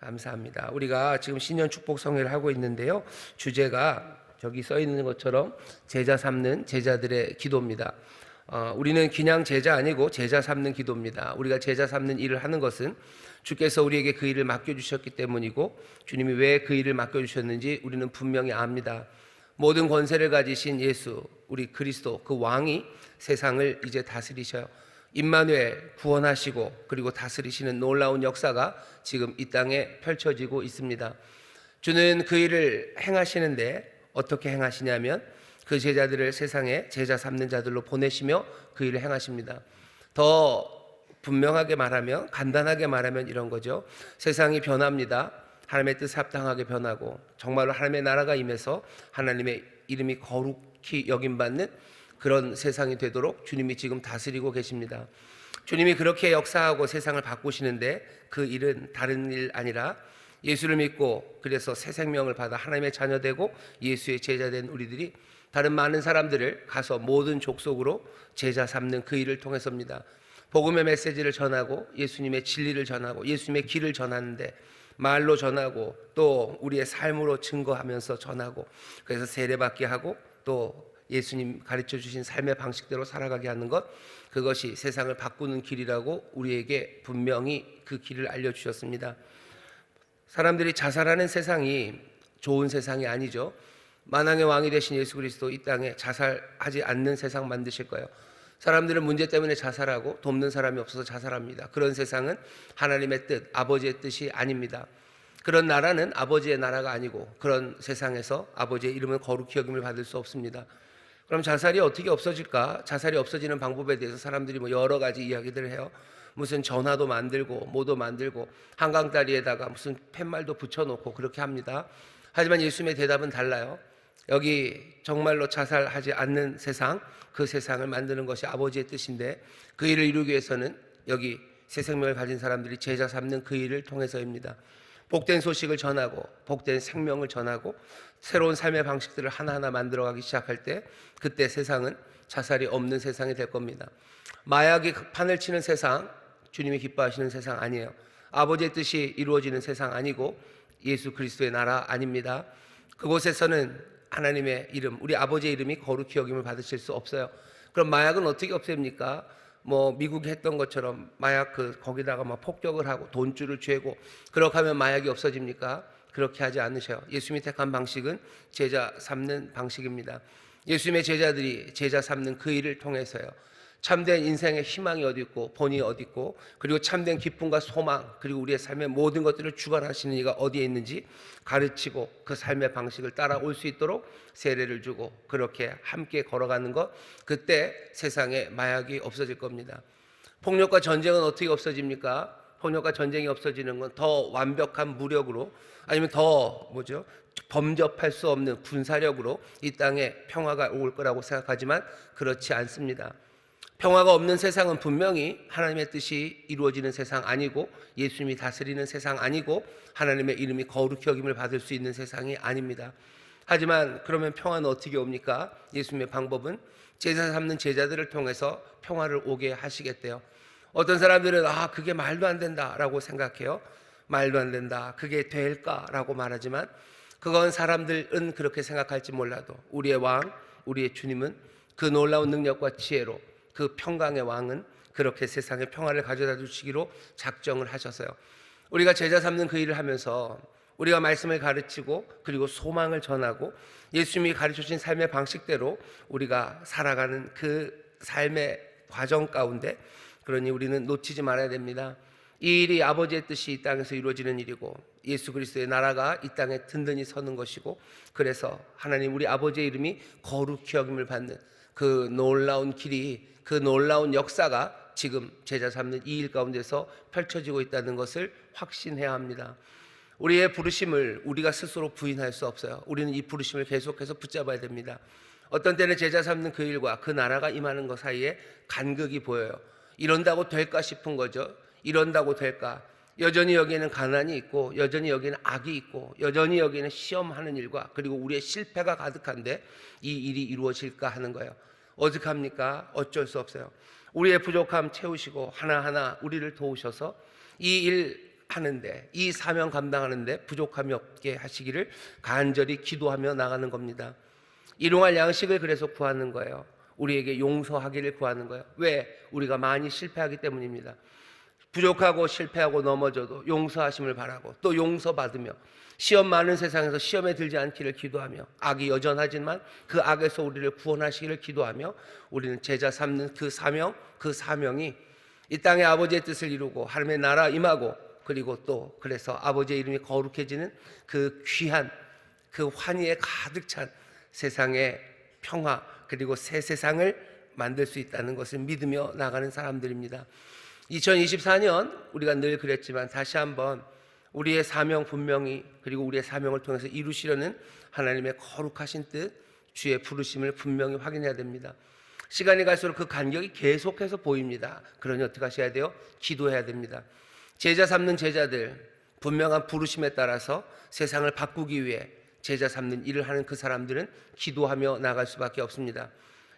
감사합니다. 우리가 지금 신년 축복 성회를 하고 있는데요. 주제가 저기 써 있는 것처럼 제자 삼는 제자들의 기도입니다. 우리는 그냥 제자 아니고 제자 삼는 기도입니다. 우리가 제자 삼는 일을 하는 것은 주께서 우리에게 그 일을 맡겨주셨기 때문이고, 주님이 왜 그 일을 맡겨주셨는지 우리는 분명히 압니다. 모든 권세를 가지신 예수, 우리 그리스도 그 왕이 세상을 이제 다스리셔요. 임마누엘, 구원하시고 그리고 다스리시는 놀라운 역사가 지금 이 땅에 펼쳐지고 있습니다. 주는 그 일을 행하시는데 어떻게 행하시냐면 그 제자들을 세상에 제자 삼는 자들로 보내시며 그 일을 행하십니다. 더 분명하게 말하면, 간단하게 말하면 이런 거죠. 세상이 변합니다. 하나님의 뜻에 합당하게 변하고 정말로 하나님의 나라가 임해서 하나님의 이름이 거룩히 여김받는 그런 세상이 되도록 주님이 지금 다스리고 계십니다. 주님이 그렇게 역사하고 세상을 바꾸시는데 그 일은 다른 일 아니라 예수를 믿고 그래서 새 생명을 받아 하나님의 자녀되고 예수의 제자된 우리들이 다른 많은 사람들을 가서 모든 족속으로 제자 삼는 그 일을 통해서입니다. 복음의 메시지를 전하고 예수님의 진리를 전하고 예수님의 길을 전하는데 말로 전하고 또 우리의 삶으로 증거하면서 전하고, 그래서 세례받게 하고 또 예수님 가르쳐 주신 삶의 방식대로 살아가게 하는 것, 그것이 세상을 바꾸는 길이라고 우리에게 분명히 그 길을 알려주셨습니다. 사람들이 자살하는 세상이 좋은 세상이 아니죠. 만왕의 왕이 되신 예수 그리스도 이 땅에 자살하지 않는 세상 만드실 거예요. 사람들은 문제 때문에 자살하고 돕는 사람이 없어서 자살합니다. 그런 세상은 하나님의 뜻, 아버지의 뜻이 아닙니다. 그런 나라는 아버지의 나라가 아니고 그런 세상에서 아버지의 이름은 거룩히 여김을 받을 수 없습니다. 그럼 자살이 어떻게 없어질까? 자살이 없어지는 방법에 대해서 사람들이 여러 가지 이야기들을 해요. 무슨 전화도 만들고 뭐도 만들고 한강다리에다가 무슨 팻말도 붙여놓고 그렇게 합니다. 하지만 예수님의 대답은 달라요. 여기 정말로 자살하지 않는 세상, 그 세상을 만드는 것이 아버지의 뜻인데 그 일을 이루기 위해서는 여기 새 생명을 가진 사람들이 제자 삼는 그 일을 통해서입니다. 복된 소식을 전하고 복된 생명을 전하고 새로운 삶의 방식들을 하나하나 만들어가기 시작할 때 그때 세상은 자살이 없는 세상이 될 겁니다. 마약이 판을 치는 세상, 주님이 기뻐하시는 세상 아니에요. 아버지의 뜻이 이루어지는 세상 아니고 예수 그리스도의 나라 아닙니다. 그곳에서는 하나님의 이름, 우리 아버지의 이름이 거룩히 여김을 받으실 수 없어요. 그럼 마약은 어떻게 없앱니까? 미국이 했던 것처럼 마약 거기다가 폭격을 하고 돈줄을 쥐고 그렇게 하면 마약이 없어집니까? 그렇게 하지 않으셔요. 예수님이 택한 방식은 제자 삼는 방식입니다. 예수님의 제자들이 제자 삼는 그 일을 통해서요, 참된 인생의 희망이 어디 있고 본이 어디 있고 그리고 참된 기쁨과 소망 그리고 우리의 삶의 모든 것들을 주관하시는 이가 어디에 있는지 가르치고 그 삶의 방식을 따라올 수 있도록 세례를 주고 그렇게 함께 걸어가는 것, 그때 세상에 마약이 없어질 겁니다. 폭력과 전쟁은 어떻게 없어집니까? 폭력과 전쟁이 없어지는 건 더 완벽한 무력으로 아니면 더 범접할 수 없는 군사력으로 이 땅에 평화가 올 거라고 생각하지만 그렇지 않습니다. 평화가 없는 세상은 분명히 하나님의 뜻이 이루어지는 세상 아니고 예수님이 다스리는 세상 아니고 하나님의 이름이 거룩히 여김을 받을 수 있는 세상이 아닙니다. 하지만 그러면 평화는 어떻게 옵니까? 예수님의 방법은 제자 삼는 제자들을 통해서 평화를 오게 하시겠대요. 어떤 사람들은 그게 말도 안 된다라고 생각해요. 말도 안 된다, 그게 될까라고 말하지만 그건 사람들은 그렇게 생각할지 몰라도 우리의 왕, 우리의 주님은 그 놀라운 능력과 지혜로 그 평강의 왕은 그렇게 세상에 평화를 가져다 주시기로 작정을 하셔서요, 우리가 제자 삼는 그 일을 하면서 우리가 말씀을 가르치고 그리고 소망을 전하고 예수님이 가르쳐 주신 삶의 방식대로 우리가 살아가는 그 삶의 과정 가운데, 그러니 우리는 놓치지 말아야 됩니다. 이 일이 아버지의 뜻이 이 땅에서 이루어지는 일이고 예수 그리스도의 나라가 이 땅에 든든히 서는 것이고, 그래서 하나님 우리 아버지의 이름이 거룩히 여김을 받는 그 놀라운 길이, 그 놀라운 역사가 지금 제자 삼는 이 일 가운데서 펼쳐지고 있다는 것을 확신해야 합니다. 우리의 부르심을 우리가 스스로 부인할 수 없어요. 우리는 이 부르심을 계속해서 붙잡아야 됩니다. 어떤 때는 제자 삼는 그 일과 그 나라가 임하는 것 사이에 간극이 보여요. 이런다고 될까 싶은 거죠. 이런다고 될까? 여전히 여기에는 가난이 있고 여전히 여기에는 악이 있고 여전히 여기에는 시험하는 일과 그리고 우리의 실패가 가득한데 이 일이 이루어질까 하는 거예요. 어떻게 합니까? 어쩔 수 없어요. 우리의 부족함 채우시고 하나하나 우리를 도우셔서 이 일 하는데, 이 사명 감당하는데 부족함이 없게 하시기를 간절히 기도하며 나가는 겁니다. 일용할 양식을 그래서 구하는 거예요. 우리에게 용서하기를 구하는 거예요. 왜? 우리가 많이 실패하기 때문입니다. 부족하고 실패하고 넘어져도 용서하심을 바라고, 또 용서받으며 시험 많은 세상에서 시험에 들지 않기를 기도하며, 악이 여전하지만 그 악에서 우리를 구원하시기를 기도하며, 우리는 제자 삼는 그 사명이 이 땅에 아버지의 뜻을 이루고 하나님의 나라 임하고, 그리고 또 그래서 아버지의 이름이 거룩해지는 그 귀한, 그 환희에 가득 찬 세상의 평화, 그리고 새 세상을 만들 수 있다는 것을 믿으며 나가는 사람들입니다. 2024년 우리가 늘 그랬지만 다시 한번 우리의 사명 분명히, 그리고 우리의 사명을 통해서 이루시려는 하나님의 거룩하신 뜻, 주의 부르심을 분명히 확인해야 됩니다. 시간이 갈수록 그 간격이 계속해서 보입니다. 그러니 어떻게 하셔야 돼요? 기도해야 됩니다. 제자 삼는 제자들, 분명한 부르심에 따라서 세상을 바꾸기 위해 제자 삼는 일을 하는 그 사람들은 기도하며 나갈 수밖에 없습니다.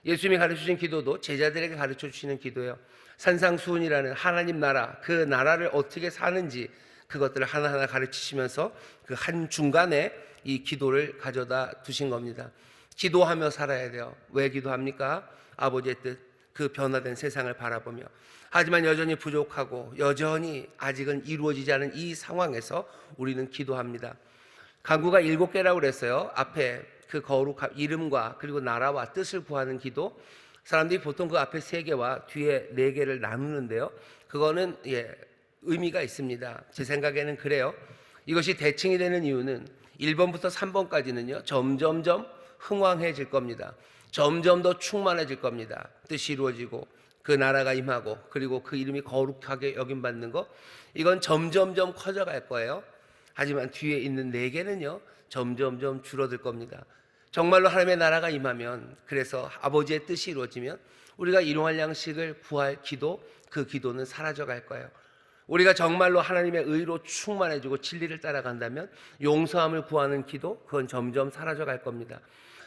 예수님이 가르쳐주신 기도도 제자들에게 가르쳐 주시는 기도예요. 산상수훈이라는 하나님 나라, 그 나라를 어떻게 사는지 그것들을 하나하나 가르치시면서 그 한중간에 이 기도를 가져다 두신 겁니다. 기도하며 살아야 돼요. 왜 기도합니까? 아버지의 뜻, 그 변화된 세상을 바라보며. 하지만 여전히 부족하고 여전히 아직은 이루어지지 않은 이 상황에서 우리는 기도합니다. 간구가 7개라고 그랬어요. 앞에 그 거룩한 이름과 그리고 나라와 뜻을 구하는 기도. 사람들이 보통 그 앞에 3개와 뒤에 4개를 나누는데요, 그거는 의미가 있습니다. 제 생각에는 그래요. 이것이 대칭이 되는 이유는 1번부터 3번까지는요 점점점 흥왕해질 겁니다. 점점 더 충만해질 겁니다. 뜻이 이루어지고 그 나라가 임하고, 그리고 그 이름이 거룩하게 여김받는 것, 이건 점점점 커져갈 거예요. 하지만 뒤에 있는 4개는요 점점점 줄어들 겁니다. 정말로 하나님의 나라가 임하면, 그래서 아버지의 뜻이 이루어지면 우리가 일용할 양식을 구할 기도, 그 기도는 사라져갈 거예요. 우리가 정말로 하나님의 의로 충만해지고 진리를 따라간다면 용서함을 구하는 기도, 그건 점점 사라져갈 겁니다.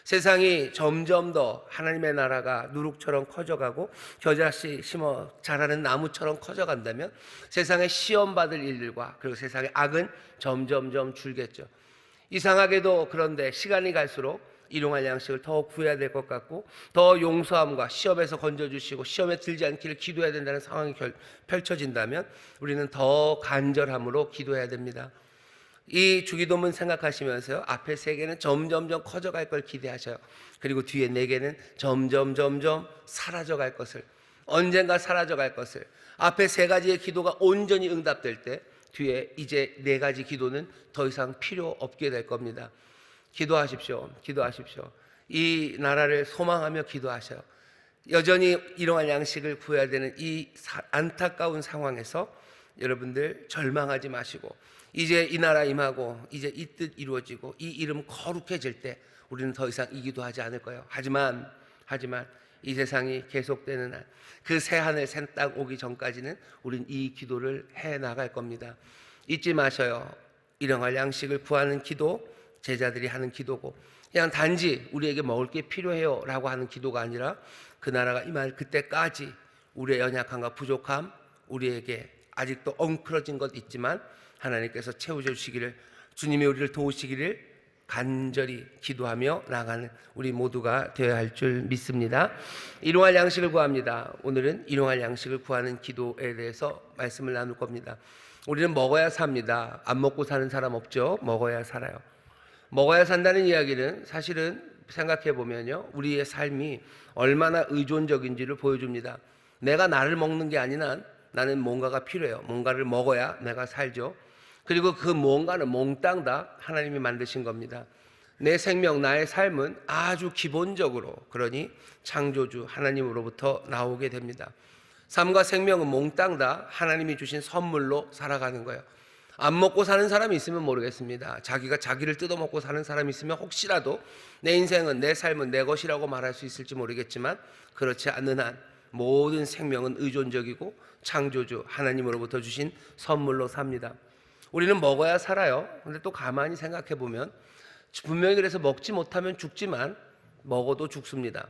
세상이 점점 더 하나님의 나라가 누룩처럼 커져가고 겨자씨 심어 자라는 나무처럼 커져간다면 세상에 시험받을 일들과 그리고 세상의 악은 점점점 줄겠죠. 이상하게도 그런데 시간이 갈수록 일용할 양식을 더 구해야 될 것 같고, 더 용서함과 시험에서 건져주시고 시험에 들지 않기를 기도해야 된다는 상황이 펼쳐진다면 우리는 더 간절함으로 기도해야 됩니다. 이 주기도문 생각하시면서요, 앞에 3개는 점점점 커져갈 걸 기대하셔요. 그리고 뒤에 4개는 점점 사라져갈 것을, 언젠가 사라져갈 것을. 앞에 3가지의 기도가 온전히 응답될 때 뒤에 이제 4가지 기도는 더 이상 필요 없게 될 겁니다. 기도하십시오. 기도하십시오. 이 나라를 소망하며 기도하셔요. 여전히 일용할 양식을 구해야 되는 이 안타까운 상황에서 여러분들 절망하지 마시고, 이제 이 나라 임하고 이제 이 뜻 이루어지고 이 이름 거룩해질 때 우리는 더 이상 이 기도하지 않을 거예요. 하지만 이 세상이 계속되는 한, 그 새 하늘 새 땅 오기 전까지는 우리는 이 기도를 해 나갈 겁니다. 잊지 마셔요. 일용할 양식을 구하는 기도, 제자들이 하는 기도고, 그냥 단지 우리에게 먹을 게 필요해요 라고 하는 기도가 아니라 그 나라가 임할 그때까지 우리의 연약함과 부족함, 우리에게 아직도 엉클어진 것 있지만 하나님께서 채워주시기를, 주님이 우리를 도우시기를 간절히 기도하며 나가는 우리 모두가 되어야 할 줄 믿습니다. 일용할 양식을 구합니다. 오늘은 일용할 양식을 구하는 기도에 대해서 말씀을 나눌 겁니다. 우리는 먹어야 삽니다. 안 먹고 사는 사람 없죠? 먹어야 살아요. 먹어야 산다는 이야기는 사실은 생각해 보면요, 우리의 삶이 얼마나 의존적인지를 보여줍니다. 내가 나를 먹는 게 아니라 나는 뭔가가 필요해요. 뭔가를 먹어야 내가 살죠. 그리고 그 뭔가는 몽땅 다 하나님이 만드신 겁니다. 내 생명, 나의 삶은 아주 기본적으로, 그러니 창조주 하나님으로부터 나오게 됩니다. 삶과 생명은 몽땅 다 하나님이 주신 선물로 살아가는 거예요. 안 먹고 사는 사람이 있으면 모르겠습니다. 자기가 자기를 뜯어먹고 사는 사람이 있으면 혹시라도 내 인생은, 내 삶은 내 것이라고 말할 수 있을지 모르겠지만, 그렇지 않는 한 모든 생명은 의존적이고 창조주 하나님으로부터 주신 선물로 삽니다. 우리는 먹어야 살아요. 근데 또 가만히 생각해 보면 분명히 그래서 먹지 못하면 죽지만 먹어도 죽습니다.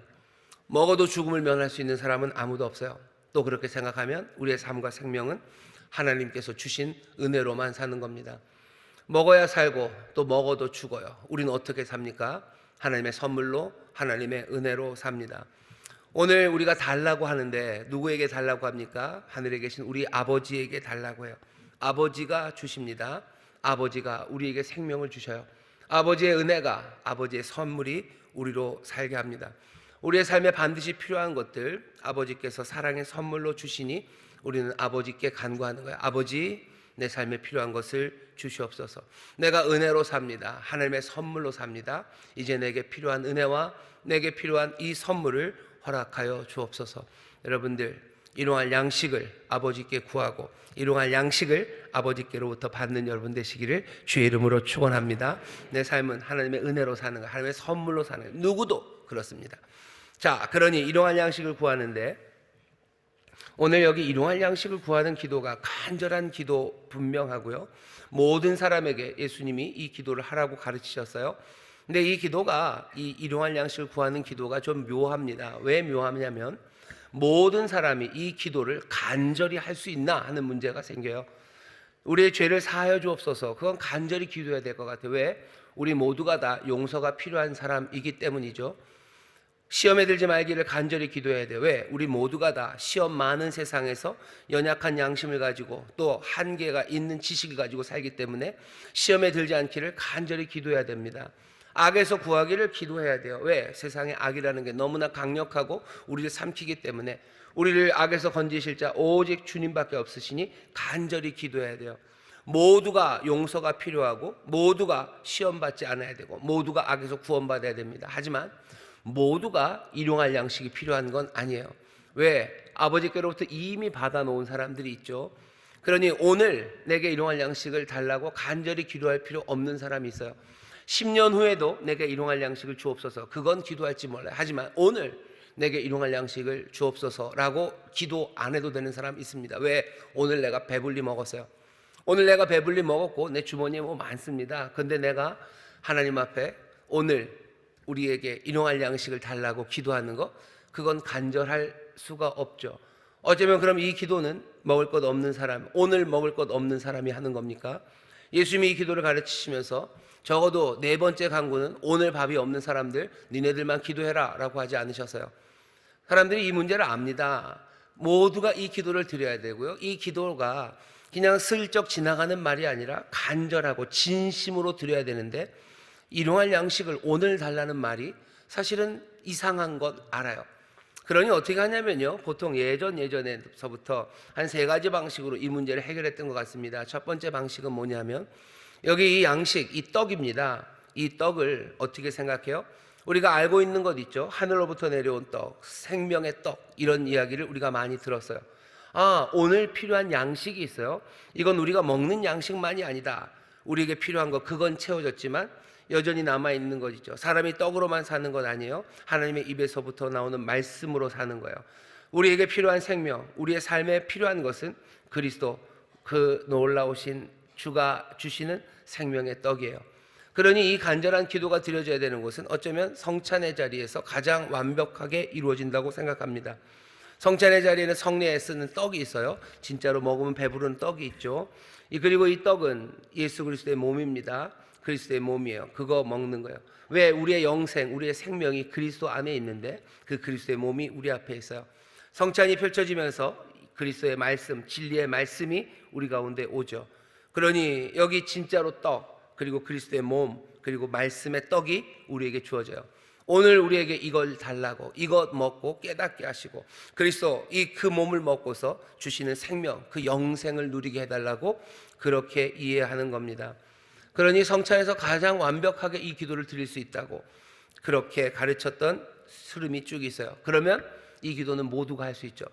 먹어도 죽음을 면할 수 있는 사람은 아무도 없어요. 또 그렇게 생각하면 우리의 삶과 생명은 하나님께서 주신 은혜로만 사는 겁니다. 먹어야 살고 또 먹어도 죽어요. 우리는 어떻게 삽니까? 하나님의 선물로, 하나님의 은혜로 삽니다. 오늘 우리가 달라고 하는데 누구에게 달라고 합니까? 하늘에 계신 우리 아버지에게 달라고 해요. 아버지가 주십니다. 아버지가 우리에게 생명을 주셔요. 아버지의 은혜가, 아버지의 선물이 우리로 살게 합니다. 우리의 삶에 반드시 필요한 것들 아버지께서 사랑의 선물로 주시니 우리는 아버지께 간구하는 거예요. 아버지, 내 삶에 필요한 것을 주시옵소서. 내가 은혜로 삽니다. 하나님의 선물로 삽니다. 이제 내게 필요한 은혜와 내게 필요한 이 선물을 허락하여 주옵소서. 여러분들, 일용할 양식을 아버지께 구하고 일용할 양식을 아버지께로부터 받는 여러분 되시기를 주의 이름으로 축원합니다. 내 삶은 하나님의 은혜로 사는 거, 하나님의 선물로 사는 거, 누구도 그렇습니다. 자, 그러니 일용할 양식을 구하는데 오늘 여기 일용할 양식을 구하는 기도가 간절한 기도 분명하고요. 모든 사람에게 예수님이 이 기도를 하라고 가르치셨어요. 근데 이 기도가, 이 일용할 양식을 구하는 기도가 좀 묘합니다. 왜 묘하냐면 모든 사람이 이 기도를 간절히 할 수 있나 하는 문제가 생겨요. 우리의 죄를 사하여 주옵소서, 그건 간절히 기도해야 될 것 같아요. 왜? 우리 모두가 다 용서가 필요한 사람이기 때문이죠. 시험에 들지 말기를 간절히 기도해야 돼요. 왜? 우리 모두가 다 시험 많은 세상에서 연약한 양심을 가지고 또 한계가 있는 지식을 가지고 살기 때문에 시험에 들지 않기를 간절히 기도해야 됩니다. 악에서 구하기를 기도해야 돼요. 왜? 세상에 악이라는 게 너무나 강력하고 우리를 삼키기 때문에 우리를 악에서 건지실 자 오직 주님밖에 없으시니 간절히 기도해야 돼요. 모두가 용서가 필요하고 모두가 시험받지 않아야 되고 모두가 악에서 구원받아야 됩니다. 하지만 모두가 일용할 양식이 필요한 건 아니에요. 왜? 아버지께로부터 이미 받아놓은 사람들이 있죠. 그러니 오늘 내게 일용할 양식을 달라고 간절히 기도할 필요 없는 사람이 있어요. 10년 후에도 내게 일용할 양식을 주옵소서, 그건 기도할지 몰라요. 하지만 오늘 내게 일용할 양식을 주옵소서라고 기도 안 해도 되는 사람 있습니다. 왜? 오늘 내가 배불리 먹었어요. 오늘 내가 배불리 먹었고 내 주머니에 뭐 많습니다. 근데 내가 하나님 앞에 오늘 우리에게 일용할 양식을 달라고 기도하는 거, 그건 간절할 수가 없죠. 어쩌면 그럼 이 기도는 먹을 것 없는 사람, 오늘 먹을 것 없는 사람이 하는 겁니까? 예수님이 이 기도를 가르치시면서 적어도 네 번째 강구는 오늘 밥이 없는 사람들 니네들만 기도해라 라고 하지 않으셨어요. 사람들이 이 문제를 압니다. 모두가 이 기도를 드려야 되고요, 이 기도가 그냥 슬쩍 지나가는 말이 아니라 간절하고 진심으로 드려야 되는데 일용할 양식을 오늘 달라는 말이 사실은 이상한 것 알아요. 그러니 어떻게 하냐면요, 보통 예전에서부터 한 세 가지 방식으로 이 문제를 해결했던 것 같습니다. 첫 번째 방식은 뭐냐면 여기 이 양식, 이 떡입니다. 이 떡을 어떻게 생각해요? 우리가 알고 있는 것 있죠. 하늘로부터 내려온 떡, 생명의 떡, 이런 이야기를 우리가 많이 들었어요. 아, 오늘 필요한 양식이 있어요. 이건 우리가 먹는 양식만이 아니다. 우리에게 필요한 거 그건 채워졌지만 여전히 남아있는 것이죠. 사람이 떡으로만 사는 것 아니에요. 하나님의 입에서부터 나오는 말씀으로 사는 거예요. 우리에게 필요한 생명, 우리의 삶에 필요한 것은 그리스도, 그 놀라우신 주가 주시는 생명의 떡이에요. 그러니 이 간절한 기도가 드려져야 되는 것은 어쩌면 성찬의 자리에서 가장 완벽하게 이루어진다고 생각합니다. 성찬의 자리에는 성례에 쓰는 떡이 있어요. 진짜로 먹으면 배부른 떡이 있죠. 그리고 이 떡은 예수 그리스도의 몸입니다. 그리스도의 몸이에요. 그거 먹는 거예요. 왜? 우리의 영생, 우리의 생명이 그리스도 안에 있는데 그 그리스도의 몸이 우리 앞에 있어요. 성찬이 펼쳐지면서 그리스도의 말씀, 진리의 말씀이 우리 가운데 오죠. 그러니 여기 진짜로 떡, 그리고 그리스도의 몸, 그리고 말씀의 떡이 우리에게 주어져요. 오늘 우리에게 이걸 달라고, 이것 먹고 깨닫게 하시고 그리스도 그 몸을 먹고서 주시는 생명, 그 영생을 누리게 해달라고 그렇게 이해하는 겁니다. 그러니 성찬에서 가장 완벽하게 이 기도를 드릴 수 있다고 그렇게 가르쳤던 흐름이 쭉 있어요. 그러면 이 기도는 모두가 할 수 있죠.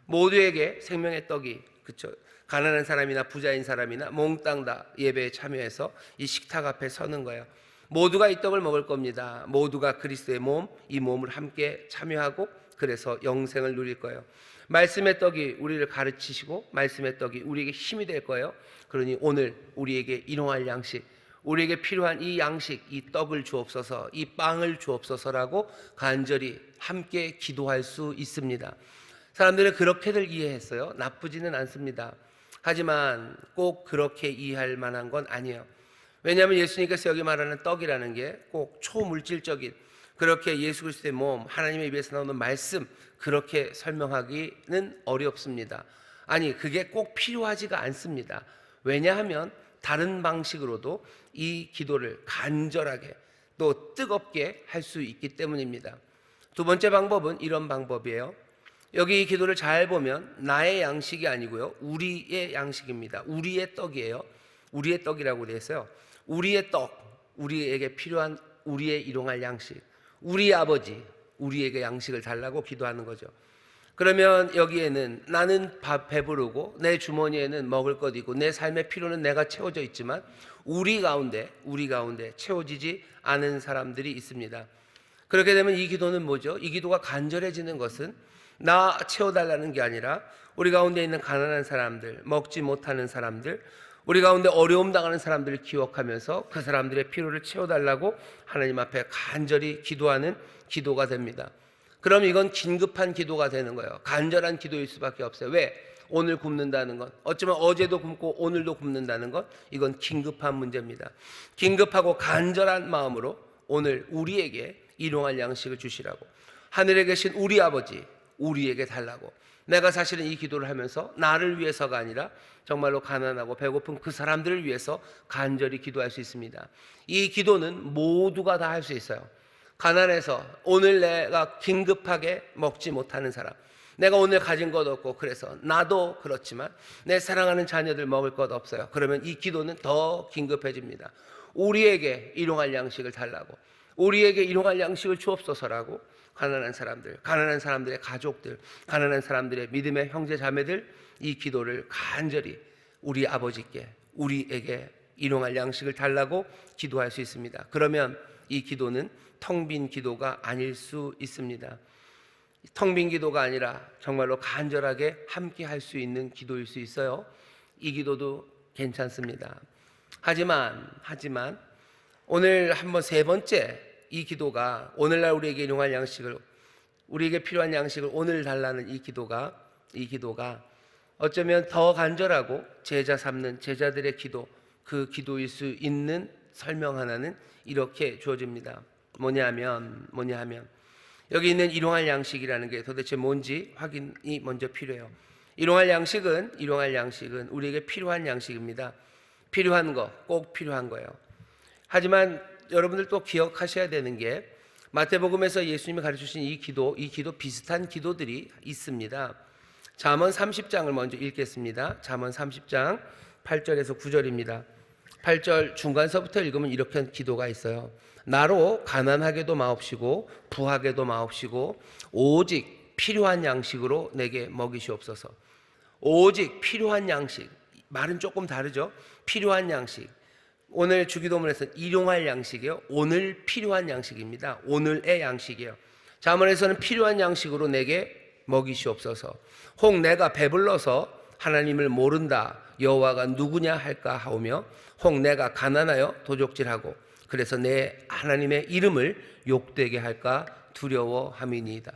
모두에게 생명의 떡이, 그렇죠, 가난한 사람이나 부자인 사람이나 몽땅 다 예배에 참여해서 이 식탁 앞에 서는 거예요. 모두가 이 떡을 먹을 겁니다. 모두가 그리스도의 몸, 이 몸을 함께 참여하고 그래서 영생을 누릴 거예요. 말씀의 떡이 우리를 가르치시고 말씀의 떡이 우리에게 힘이 될 거예요. 그러니 오늘 우리에게 일용할 양식, 우리에게 필요한 이 양식, 이 떡을 주옵소서, 이 빵을 주옵소서라고 간절히 함께 기도할 수 있습니다. 사람들은 그렇게들 이해했어요. 나쁘지는 않습니다. 하지만 꼭 그렇게 이해할 만한 건 아니에요. 왜냐하면 예수님께서 여기 말하는 떡이라는 게 꼭 초물질적인, 그렇게 예수 그리스도의 몸, 하나님의 입에서 나오는 말씀, 그렇게 설명하기는 어렵습니다. 아니, 그게 꼭 필요하지가 않습니다. 왜냐하면 다른 방식으로도 이 기도를 간절하게 또 뜨겁게 할 수 있기 때문입니다. 두 번째 방법은 이런 방법이에요. 여기 이 기도를 잘 보면 나의 양식이 아니고요, 우리의 양식입니다. 우리의 떡이에요. 우리의 떡이라고 되어 있어요. 우리의 떡, 우리에게 필요한 우리의 일용할 양식, 우리 아버지, 우리에게 양식을 달라고 기도하는 거죠. 그러면 여기에는 나는 배부르고 내 주머니에는 먹을 것 있고 내 삶의 필요는 내가 채워져 있지만 우리 가운데 채워지지 않은 사람들이 있습니다. 그렇게 되면 이 기도는 뭐죠? 이 기도가 간절해지는 것은 나 채워달라는 게 아니라 우리 가운데 있는 가난한 사람들, 먹지 못하는 사람들, 우리 가운데 어려움 당하는 사람들을 기억하면서 그 사람들의 필요를 채워달라고 하나님 앞에 간절히 기도하는 기도가 됩니다. 그럼 이건 긴급한 기도가 되는 거예요. 간절한 기도일 수밖에 없어요. 왜? 오늘 굶는다는 것, 어쩌면 어제도 굶고 오늘도 굶는다는 것, 이건 긴급한 문제입니다. 긴급하고 간절한 마음으로 오늘 우리에게 일용할 양식을 주시라고, 하늘에 계신 우리 아버지, 우리에게 달라고. 내가 사실은 이 기도를 하면서 나를 위해서가 아니라 정말로 가난하고 배고픈 그 사람들을 위해서 간절히 기도할 수 있습니다. 이 기도는 모두가 다 할 수 있어요. 가난해서 오늘 내가 긴급하게 먹지 못하는 사람, 내가 오늘 가진 것 없고 그래서 나도 그렇지만 내 사랑하는 자녀들 먹을 것 없어요. 그러면 이 기도는 더 긴급해집니다. 우리에게 일용할 양식을 달라고, 우리에게 일용할 양식을 주옵소서라고 가난한 사람들, 가난한 사람들의 가족들, 가난한 사람들의 믿음의 형제 자매들, 이 기도를 간절히 우리 아버지께, 우리에게 일용할 양식을 달라고 기도할 수 있습니다. 그러면 이 기도는 텅 빈 기도가 아닐 수 있습니다. 텅 빈 기도가 아니라 정말로 간절하게 함께 할 수 있는 기도일 수 있어요. 이 기도도 괜찮습니다. 하지만 오늘 한번 세 번째, 이 기도가 오늘날 우리에게 일용할 양식을, 우리에게 필요한 양식을 오늘 달라는 이 기도가 어쩌면 더 간절하고 제자 삼는 제자들의 기도, 그 기도일 수 있는 설명 하나는 이렇게 주어집니다. 뭐냐하면 여기 있는 일용할 양식이라는 게 도대체 뭔지 확인이 먼저 필요해요. 일용할 양식은 우리에게 필요한 양식입니다. 필요한 거, 꼭 필요한 거예요. 하지만 여러분들 또 기억하셔야 되는 게 마태복음에서 예수님이 가르치신 이 기도 비슷한 기도들이 있습니다. 잠언 30장을 먼저 읽겠습니다. 잠언 30장 8절에서 9절입니다. 8절 중간서부터 읽으면 이렇게 기도가 있어요. 나로 가난하게도 마옵시고 부하게도 마옵시고 오직 필요한 양식으로 내게 먹이시옵소서. 오직 필요한 양식, 말은 조금 다르죠. 필요한 양식, 오늘 주기도문에서는 일용할 양식이요, 오늘 필요한 양식입니다. 오늘의 양식이요. 잠언에서는 필요한 양식으로 내게 먹이시옵소서. 혹 내가 배불러서 하나님을 모른다, 여호와가 누구냐 할까 하오며, 혹 내가 가난하여 도적질하고 그래서 내 하나님의 이름을 욕되게 할까 두려워함이니이다.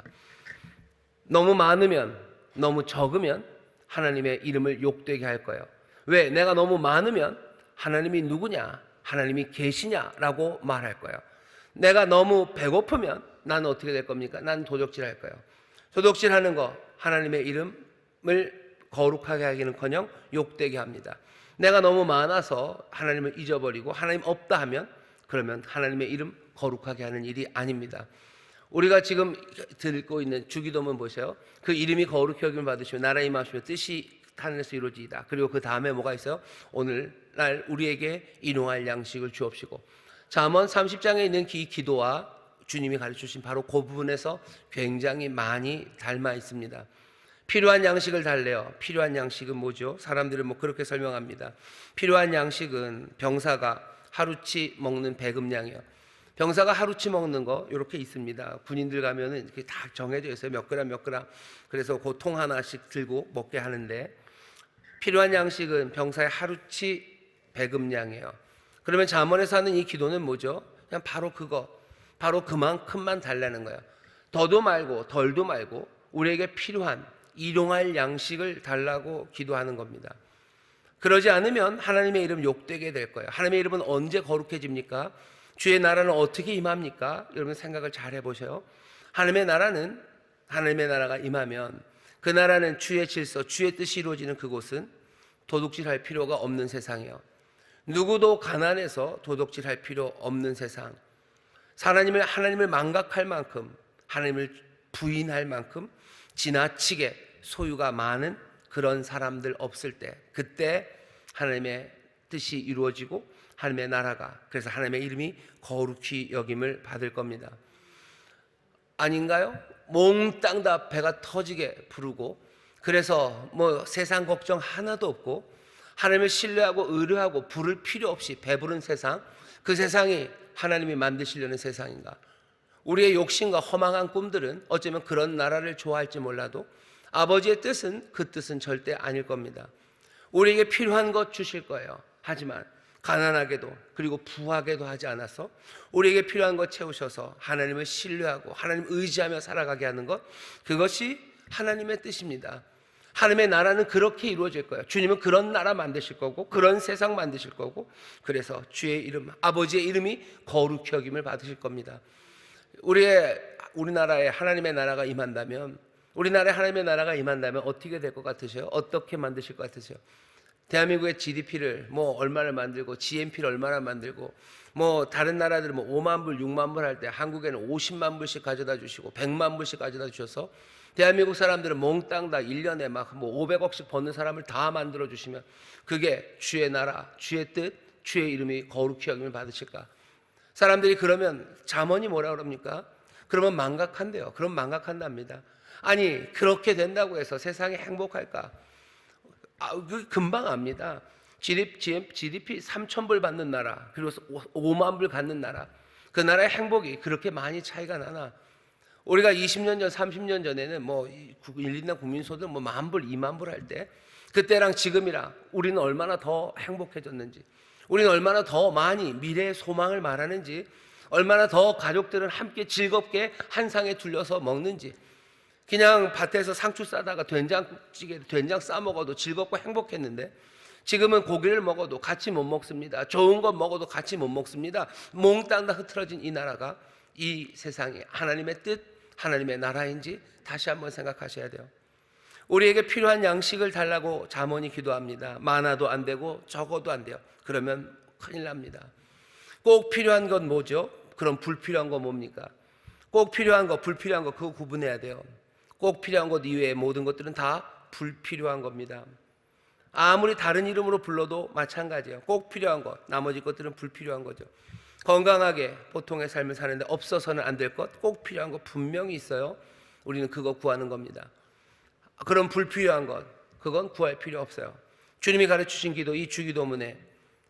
너무 많으면, 너무 적으면 하나님의 이름을 욕되게 할 거예요. 왜? 내가 너무 많으면 하나님이 누구냐, 하나님이 계시냐라고 말할 거예요. 내가 너무 배고프면 나는 어떻게 될 겁니까? 나는 도적질할 거예요. 도적질하는 거 하나님의 이름을 거룩하게 하기는커녕 욕되게 합니다. 내가 너무 많아서 하나님을 잊어버리고 하나님 없다 하면, 그러면 하나님의 이름 거룩하게 하는 일이 아닙니다. 우리가 지금 듣고 있는 주기도문 보세요. 그 이름이 거룩히 여김을 받으시며 나라의 임하시며 뜻이 하늘에서 이루어지이다. 그리고 그 다음에 뭐가 있어요? 오늘날 우리에게 일용할 양식을 주옵시고. 잠언 30장에 있는 이 기도와 주님이 가르쳐주신 바로 그 부분에서 굉장히 많이 닮아 있습니다. 필요한 양식을 달래요. 필요한 양식은 뭐죠? 사람들은 뭐 그렇게 설명합니다. 필요한 양식은 병사가 하루치 먹는 배급량이에요. 병사가 하루치 먹는 거 이렇게 있습니다. 군인들 가면은 이렇게 다 정해져 있어요. 몇 그램. 그래서 그 통 하나씩 들고 먹게 하는데, 필요한 양식은 병사의 하루치 배급량이에요. 그러면 잠언에서 하는 이 기도는 뭐죠? 그냥 바로 그만큼만 달라는 거예요. 더도 말고 덜도 말고 우리에게 필요한 일용할 양식을 달라고 기도하는 겁니다. 그러지 않으면 하나님의 이름 욕되게 될 거예요. 하나님의 이름은 언제 거룩해집니까? 주의 나라는 어떻게 임합니까? 여러분 생각을 잘 해보세요. 하나님의 나라가 임하면 그 나라는 주의 질서, 주의 뜻이 이루어지는 그곳은 도둑질할 필요가 없는 세상이에요. 누구도 가난해서 도둑질할 필요 없는 세상. 하나님을 망각할 만큼, 하나님을 부인할 만큼 지나치게 소유가 많은 그런 사람들 없을 때, 그때 하나님의 뜻이 이루어지고 하나님의 나라가, 그래서 하나님의 이름이 거룩히 여김을 받을 겁니다. 아닌가요? 몽땅 다 배가 터지게 부르고, 그래서 뭐 세상 걱정 하나도 없고 하나님을 신뢰하고 의뢰하고 부를 필요 없이 배부른 세상, 그 세상이 하나님이 만드시려는 세상인가? 우리의 욕심과 허망한 꿈들은 어쩌면 그런 나라를 좋아할지 몰라도 아버지의 뜻은 그 뜻은 절대 아닐 겁니다. 우리에게 필요한 것 주실 거예요. 하지만 가난하게도 그리고 부하게도 하지 않아서 우리에게 필요한 것 채우셔서 하나님을 신뢰하고 하나님 의지하며 살아가게 하는 것, 그것이 하나님의 뜻입니다. 하나님의 나라는 그렇게 이루어질 거예요. 주님은 그런 나라 만드실 거고 그런 세상 만드실 거고, 그래서 주의 이름, 아버지의 이름이 거룩히 여김을 받으실 겁니다. 우리나라에 하나님의 나라가 임한다면, 우리나라에 하나님의 나라가 임한다면 어떻게 될 것 같으세요? 어떻게 만드실 것 같으세요? 대한민국의 GDP를 뭐 얼마를 만들고 GNP를 얼마나 만들고, 뭐 다른 나라들은 뭐 5만 불, 6만 불 할 때 한국에는 50만 불씩 가져다 주시고 100만 불씩 가져다 주셔서 대한민국 사람들은 몽땅 다 1년에 막 뭐 500억씩 버는 사람을 다 만들어 주시면 그게 주의 나라, 주의 뜻, 주의 이름이 거룩히 여김을 받으실까? 사람들이 그러면 잠언이 뭐라 그럽니까? 그러면 망각한대요. 그럼 망각한답니다. 아니, 그렇게 된다고 해서 세상이 행복할까? 그 금방 압니다. GDP 3,000불 받는 나라, 그리고 5만 불 갖는 나라, 그 나라의 행복이 그렇게 많이 차이가 나나? 우리가 20년 전, 30년 전에는 뭐 1인당 국민소득 뭐 10,000불, 20,000불 할 때, 그때랑 지금이랑 우리는 얼마나 더 행복해졌는지, 우리는 얼마나 더 많이 미래의 소망을 말하는지, 얼마나 더 가족들은 함께 즐겁게 한 상에 둘러서 먹는지. 그냥 밭에서 상추 싸다가 된장찌개, 된장 싸 먹어도 즐겁고 행복했는데 지금은 고기를 먹어도 같이 못 먹습니다. 좋은 것 먹어도 같이 못 먹습니다. 몽땅 다 흐트러진 이 나라가, 이 세상이 하나님의 뜻, 하나님의 나라인지 다시 한번 생각하셔야 돼요. 우리에게 필요한 양식을 달라고 잠언이 기도합니다. 많아도 안 되고 적어도 안 돼요. 그러면 큰일 납니다. 꼭 필요한 건 뭐죠? 그럼 불필요한 건 뭡니까? 꼭 필요한 거, 불필요한 거, 그거 구분해야 돼요. 꼭 필요한 것 이외의 모든 것들은 다 불필요한 겁니다. 아무리 다른 이름으로 불러도 마찬가지예요. 꼭 필요한 것, 나머지 것들은 불필요한 거죠. 건강하게 보통의 삶을 사는데 없어서는 안 될 것, 꼭 필요한 것 분명히 있어요. 우리는 그거 구하는 겁니다. 그럼 불필요한 것, 그건 구할 필요 없어요. 주님이 가르치신 기도, 이 주기도문에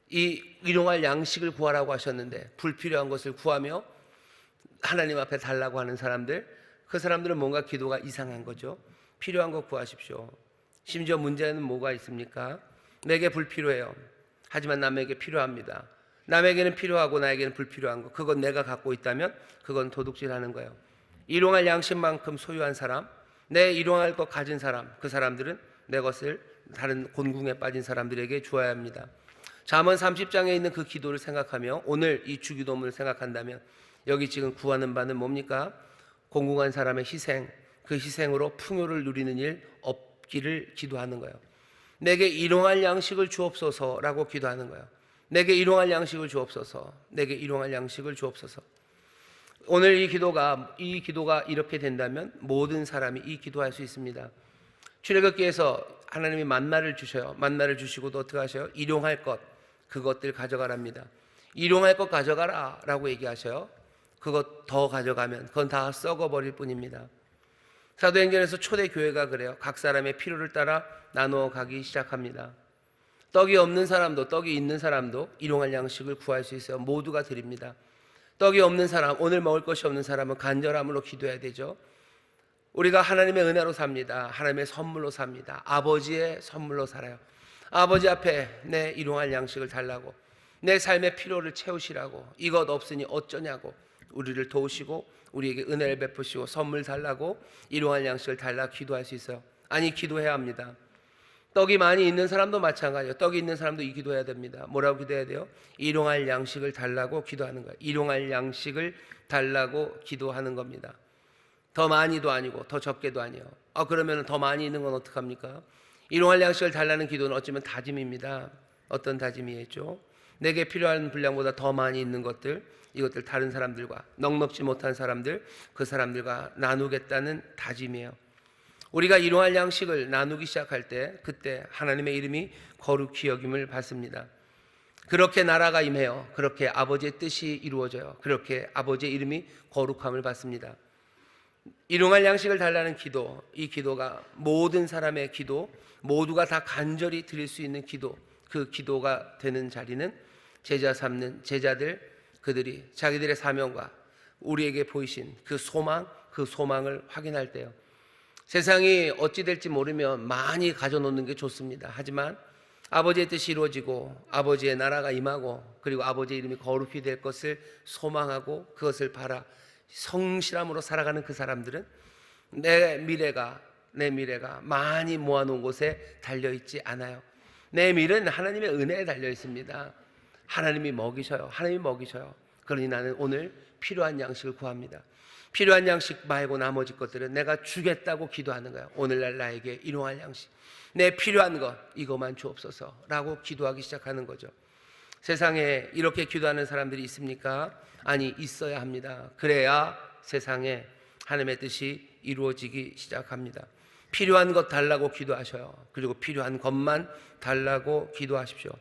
이 일용할 양식을 구하라고 하셨는데 불필요한 것을 구하며 하나님 앞에 달라고 하는 사람들, 그 사람들은 뭔가 기도가 이상한 거죠. 필요한 것 구하십시오. 심지어 문제는 뭐가 있습니까? 내게 불필요해요. 하지만 남에게 필요합니다. 남에게는 필요하고 나에게는 불필요한 것, 그건 내가 갖고 있다면 그건 도둑질하는 거예요. 일용할 양식만큼 소유한 사람, 내 일용할 것 가진 사람, 그 사람들은 내 것을 다른 곤궁에 빠진 사람들에게 주어야 합니다. 잠언 30장에 있는 그 기도를 생각하며 오늘 이 주기도문을 생각한다면 여기 지금 구하는 바는 뭡니까? 공공한 사람의 희생, 그 희생으로 풍요를 누리는 일 없기를 기도하는 거예요. 내게 일용할 양식을 주옵소서라고 기도하는 거예요. 내게 일용할 양식을 주옵소서, 내게 일용할 양식을 주옵소서. 오늘 이 기도가 이렇게 된다면 모든 사람이 이 기도할 수 있습니다. 출애굽기에서 하나님이 만나를 주셔요. 만나를 주시고도 어떻게 하셔요? 일용할 것, 그것들 가져가랍니다. 일용할 것 가져가라 라고 얘기하셔요. 그것 더 가져가면 그건 다 썩어버릴 뿐입니다. 사도행전에서 초대교회가 그래요. 각 사람의 필요를 따라 나누어 가기 시작합니다. 떡이 없는 사람도 떡이 있는 사람도 일용할 양식을 구할 수 있어요. 모두가 드립니다. 떡이 없는 사람, 오늘 먹을 것이 없는 사람은 간절함으로 기도해야 되죠. 우리가 하나님의 은혜로 삽니다. 하나님의 선물로 삽니다. 아버지의 선물로 살아요. 아버지 앞에 내 일용할 양식을 달라고, 내 삶의 필요를 채우시라고, 이것 없으니 어쩌냐고 우리를 도우시고 우리에게 은혜를 베푸시고 선물 달라고, 일용할 양식을 달라고 기도할 수 있어요. 아니, 기도해야 합니다. 떡이 많이 있는 사람도 마찬가지예요. 떡이 있는 사람도 이 기도해야 됩니다. 뭐라고 기도해야 돼요? 일용할 양식을 달라고 기도하는 거예요. 일용할 양식을 달라고 기도하는 겁니다. 더 많이도 아니고 더 적게도 아니에요. 그러면 더 많이 있는 건 어떡합니까? 일용할 양식을 달라는 기도는 어쩌면 다짐입니다. 어떤 다짐이겠죠? 내게 필요한 분량보다 더 많이 있는 것들, 이것들 다른 사람들과, 넉넉지 못한 사람들, 그 사람들과 나누겠다는 다짐이에요. 우리가 일용할 양식을 나누기 시작할 때, 그때 하나님의 이름이 거룩히 여김을 받습니다. 그렇게 나라가 임해요. 그렇게 아버지의 뜻이 이루어져요. 그렇게 아버지의 이름이 거룩함을 받습니다. 일용할 양식을 달라는 기도, 이 기도가 모든 사람의 기도, 모두가 다 간절히 드릴 수 있는 기도, 그 기도가 되는 자리는 제자 삼는 제자들, 그들이 자기들의 사명과 우리에게 보이신 그 소망을 확인할 때요. 세상이 어찌 될지 모르면 많이 가져놓는 게 좋습니다. 하지만 아버지의 뜻이 이루어지고 아버지의 나라가 임하고 그리고 아버지의 이름이 거룩히 될 것을 소망하고 그것을 바라 성실함으로 살아가는 그 사람들은 내 미래가 많이 모아놓은 곳에 달려있지 않아요. 내 미래는 하나님의 은혜에 달려있습니다. 하나님이 먹이셔요. 그러니 나는 오늘 필요한 양식을 구합니다. 필요한 양식 말고 나머지 것들은 내가 주겠다고 기도하는 거예요. 오늘날 나에게 일용할 양식, 내 필요한 것 이것만 주옵소서 라고 기도하기 시작하는 거죠. 세상에 이렇게 기도하는 사람들이 있습니까? 아니, 있어야 합니다. 그래야 세상에 하나님의 뜻이 이루어지기 시작합니다. 필요한 것 달라고 기도하셔요. 그리고 필요한 것만 달라고 기도하십시오.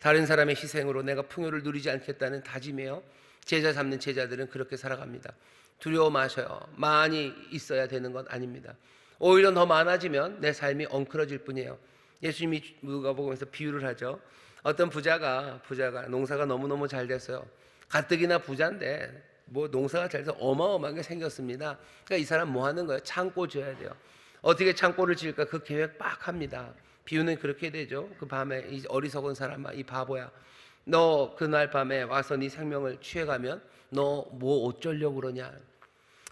다른 사람의 희생으로 내가 풍요를 누리지 않겠다는 다짐이에요. 제자 삼는 제자들은 그렇게 살아갑니다. 두려워 마셔요. 많이 있어야 되는 건 아닙니다. 오히려 더 많아지면 내 삶이 엉클어질 뿐이에요. 예수님이 누가복음에서 비유를 하죠. 어떤 부자가 농사가 너무너무 잘 됐어요. 가뜩이나 부자인데 뭐 농사가 잘 돼서 어마어마하게 생겼습니다. 그러니까 이 사람 뭐 하는 거예요? 창고 지어야 돼요. 어떻게 창고를 지을까 그 계획 빡 합니다. 비유는 그렇게 되죠. 그 밤에 이 어리석은 사람아, 이 바보야, 너 그날 밤에 와서 네 생명을 취해가면 너 뭐 어쩌려고 그러냐.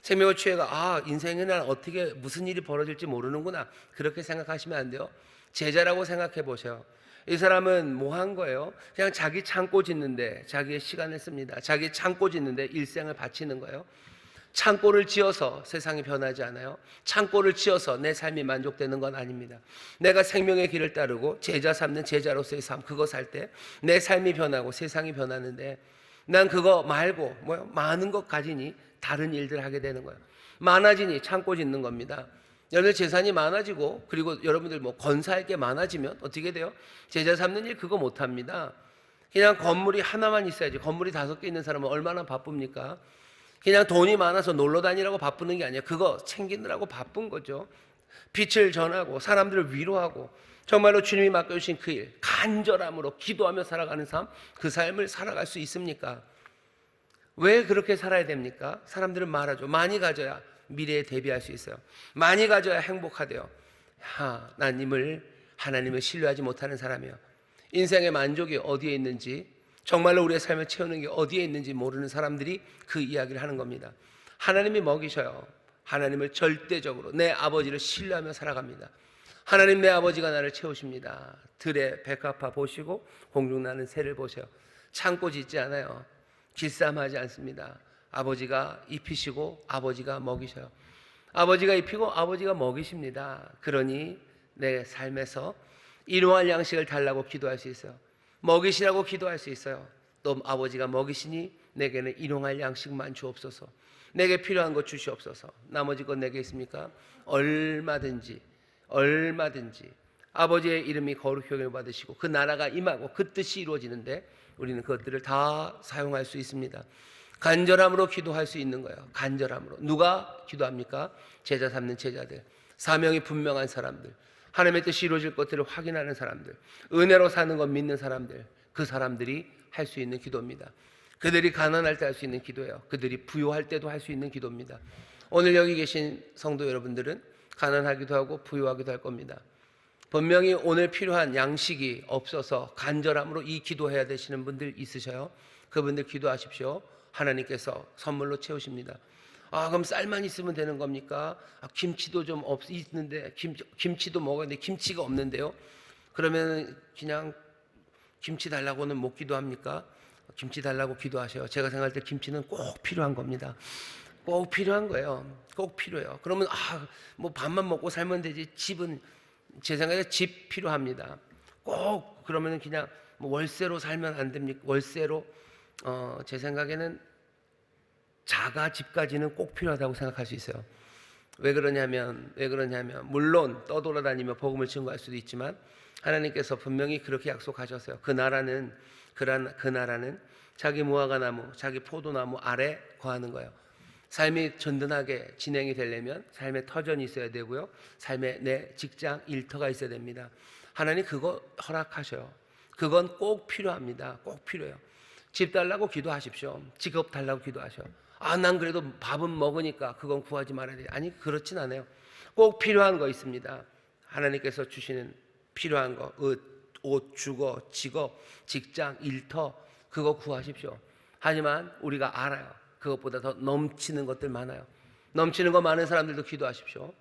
생명을 취해가 인생에 난 어떻게 무슨 일이 벌어질지 모르는구나, 그렇게 생각하시면 안 돼요. 제자라고 생각해 보세요. 이 사람은 뭐 한 거예요? 그냥 자기 창고 짓는데 자기의 시간을 씁니다. 자기 창고 짓는데 일생을 바치는 거예요. 창고를 지어서 세상이 변하지 않아요. 창고를 지어서 내 삶이 만족되는 건 아닙니다. 내가 생명의 길을 따르고 제자 삼는 제자로서의 삶, 그거 살 때 내 삶이 변하고 세상이 변하는데, 난 그거 말고 많은 것 가지니 다른 일들 하게 되는 거예요. 많아지니 창고 짓는 겁니다. 여러분들 재산이 많아지고 그리고 여러분들 건사할 게 많아지면 어떻게 돼요? 제자 삼는 일 그거 못합니다. 그냥 건물이 하나만 있어야지. 건물이 5개 있는 사람은 얼마나 바쁩니까? 그냥 돈이 많아서 놀러 다니라고 바쁘는 게 아니에요. 그거 챙기느라고 바쁜 거죠. 빛을 전하고 사람들을 위로하고 정말로 주님이 맡겨주신 그 일, 간절함으로 기도하며 살아가는 삶, 그 삶을 살아갈 수 있습니까? 왜 그렇게 살아야 됩니까? 사람들은 말하죠. 많이 가져야 미래에 대비할 수 있어요. 많이 가져야 행복하대요. 난 하나님을 신뢰하지 못하는 사람이에요. 인생의 만족이 어디에 있는지, 정말로 우리의 삶을 채우는 게 어디에 있는지 모르는 사람들이 그 이야기를 하는 겁니다. 하나님이 먹이셔요. 하나님을 절대적으로 내 아버지를 신뢰하며 살아갑니다. 하나님 내 아버지가 나를 채우십니다. 들에 백합화 보시고 공중나는 새를 보세요. 창고 짓지 않아요. 길쌈하지 않습니다. 아버지가 입히시고 아버지가 먹이셔요. 아버지가 입히고 아버지가 먹이십니다. 그러니 내 삶에서 일용할 양식을 달라고 기도할 수 있어요. 먹이시라고 기도할 수 있어요. 또 아버지가 먹이시니 내게는 일용할 양식만 주옵소서. 내게 필요한 것 주시옵소서. 나머지 것 내게 있습니까? 얼마든지 아버지의 이름이 거룩히 여김을 받으시고 그 나라가 임하고 그 뜻이 이루어지는데 우리는 그것들을 다 사용할 수 있습니다. 간절함으로 기도할 수 있는 거예요. 간절함으로. 누가 기도합니까? 제자 삼는 제자들, 사명이 분명한 사람들, 하나님의 뜻이 이루어질 것들을 확인하는 사람들, 은혜로 사는 것 믿는 사람들, 그 사람들이 할 수 있는 기도입니다. 그들이 가난할 때 할 수 있는 기도예요. 그들이 부유할 때도 할 수 있는 기도입니다. 오늘 여기 계신 성도 여러분들은 가난하기도 하고 부유하기도 할 겁니다. 분명히 오늘 필요한 양식이 없어서 간절함으로 이 기도해야 되시는 분들 있으셔요. 그분들 기도하십시오. 하나님께서 선물로 채우십니다. 그럼 쌀만 있으면 되는 겁니까? 김치도 좀 있는데 김치도 먹어야 되는데 김치가 없는데요. 그러면 그냥 김치 달라고는 못 기도합니까? 김치 달라고 기도하셔요. 제가 생각할 때 김치는 꼭 필요한 겁니다. 꼭 필요한 거예요. 꼭 필요해요. 그러면 뭐 밥만 먹고 살면 되지. 집은 제 생각에 집 필요합니다. 꼭 그러면 그냥 뭐 월세로 살면 안 됩니까? 월세로 제 생각에는 자가 집까지는 꼭 필요하다고 생각할 수 있어요. 왜 그러냐면 물론 떠돌아다니며 복음을 증거할 수도 있지만 하나님께서 분명히 그렇게 약속하셨어요. 그 나라는 자기 무화과나무, 자기 포도나무 아래 거하는 거예요. 삶이 든든하게 진행이 되려면 삶의 터전이 있어야 되고요. 삶의 내 직장 일터가 있어야 됩니다. 하나님 그거 허락하셔요. 그건 꼭 필요합니다. 꼭 필요해요. 집 달라고 기도하십시오. 직업 달라고 기도하셔. 난 그래도 밥은 먹으니까 그건 구하지 말아야 돼. 아니, 그렇진 않아요. 꼭 필요한 거 있습니다. 하나님께서 주시는 필요한 거, 옷, 주거, 직업, 직장, 일터, 그거 구하십시오. 하지만 우리가 알아요. 그것보다 더 넘치는 것들 많아요. 넘치는 거 많은 사람들도 기도하십시오.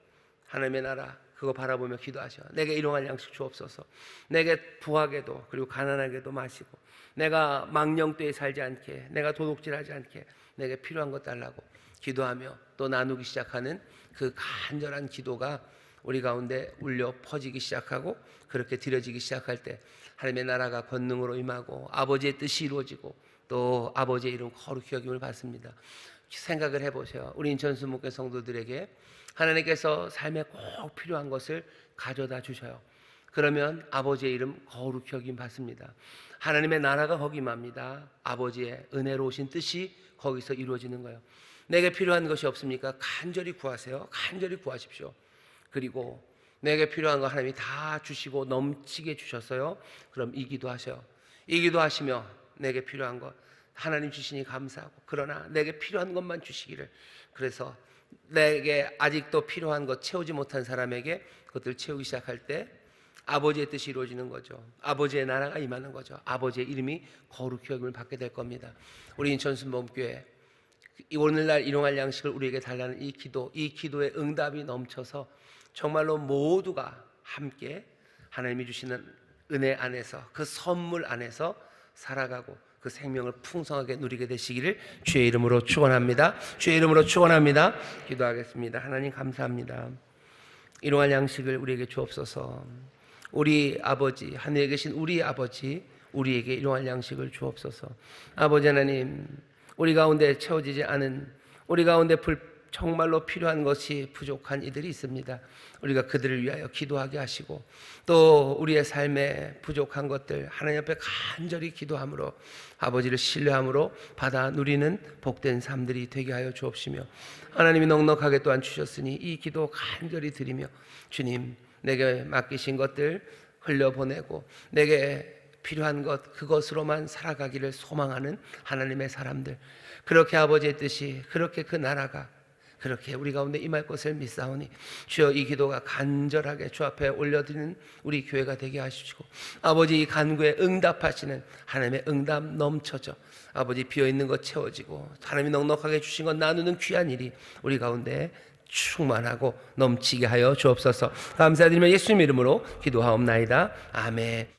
하나님의 나라 그거 바라보며 기도하셔. 내게 일용할 양식 주옵소서. 내게 부하게도 그리고 가난하게도 마시고 내가 망령되이 살지 않게, 내가 도둑질하지 않게 내게 필요한 것 달라고 기도하며 또 나누기 시작하는 그 간절한 기도가 우리 가운데 울려 퍼지기 시작하고 그렇게 드려지기 시작할 때 하나님의 나라가 권능으로 임하고 아버지의 뜻이 이루어지고 또 아버지의 이름 거룩히 여김을 받습니다. 생각을 해보세요. 우리 인천수 목회 성도들에게 하나님께서 삶에 꼭 필요한 것을 가져다 주셔요. 그러면 아버지의 이름 거룩히 여김 받습니다. 하나님의 나라가 거기 임합니다. 아버지의 은혜로우신 뜻이 거기서 이루어지는 거예요. 내게 필요한 것이 없습니까? 간절히 구하세요. 간절히 구하십시오. 그리고 내게 필요한 거 하나님이 다 주시고 넘치게 주셨어요. 그럼 이 기도하셔요. 이 기도하시며 내게 필요한 것 하나님 주시니 감사하고, 그러나 내게 필요한 것만 주시기를. 그래서 내게 아직도 필요한 것 채우지 못한 사람에게 그것들 채우기 시작할 때 아버지의 뜻이 이루어지는 거죠. 아버지의 나라가 임하는 거죠. 아버지의 이름이 거룩히 여김을 받게 될 겁니다. 우리 인천순복음교회 오늘날 일용할 양식을 우리에게 달라는 이 기도의 응답이 넘쳐서 정말로 모두가 함께 하나님이 주시는 은혜 안에서, 그 선물 안에서 살아가고 그 생명을 풍성하게 누리게 되시기를 주의 이름으로 축원합니다. 주의 이름으로 축원합니다. 기도하겠습니다. 하나님 감사합니다. 일용할 양식을 우리에게 주옵소서. 우리 아버지, 하늘에 계신 우리 아버지, 우리에게 일용할 양식을 주옵소서. 아버지 하나님, 우리 가운데 채워지지 않은, 우리 가운데 정말로 필요한 것이 부족한 이들이 있습니다. 우리가 그들을 위하여 기도하게 하시고 또 우리의 삶에 부족한 것들 하나님 앞에 간절히 기도함으로 아버지를 신뢰함으로 받아 누리는 복된 삶들이 되게 하여 주옵시며, 하나님이 넉넉하게 또한 주셨으니 이 기도 간절히 드리며 주님, 내게 맡기신 것들 흘려보내고 내게 필요한 것 그것으로만 살아가기를 소망하는 하나님의 사람들, 그렇게 아버지의 뜻이, 그렇게 그 나라가 그렇게 우리 가운데 임할 것을 믿사오니 주여 이 기도가 간절하게 주 앞에 올려드리는 우리 교회가 되게 하시고 아버지 이 간구에 응답하시는 하나님의 응답 넘쳐져 아버지 비어있는 것 채워지고 하나님이 넉넉하게 주신 것 나누는 귀한 일이 우리 가운데 충만하고 넘치게 하여 주옵소서. 감사드리며 예수님 이름으로 기도하옵나이다. 아멘.